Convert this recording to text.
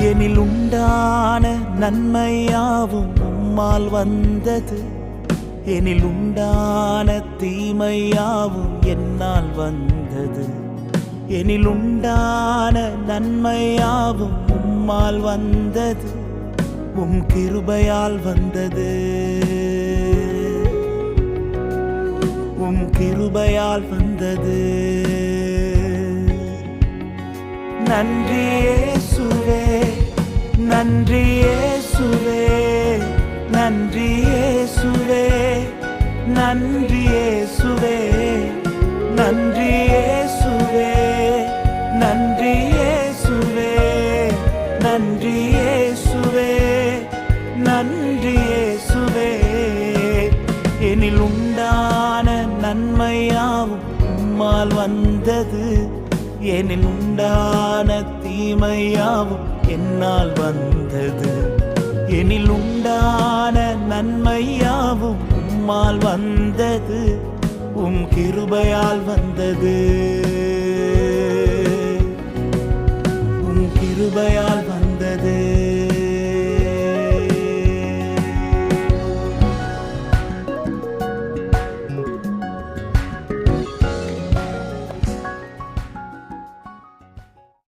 எனில் உண்டான நன்மையாவும் உம்மால் வந்தது, எனில் உண்டான தீமையாவும் என்னால் வந்தது. எனில் உண்டான நன்மையாவும் உம்மால் வந்தது, உம் கிருபையால் வந்தது, உம் கிருபையால் வந்தது. நன்றி இயேசுவே, நன்றி இயேசுவே, நன்றி இயேசுவே, நன்றி இயேசுவே, நன்றி இயேசுவே, நன்றி இயேசுவே, நன்றி இயேசுவே, நன்றி இயேசுவே. எனில் உண்டான நன்மையாவும் உம்மால் வந்தது, எனில் உண்டான தீமையாவும் என்னால் வந்தது. எனில் உண்டான நன்மையாவும் உம்மால் வந்தது, உம் கிருபையால் வந்தது.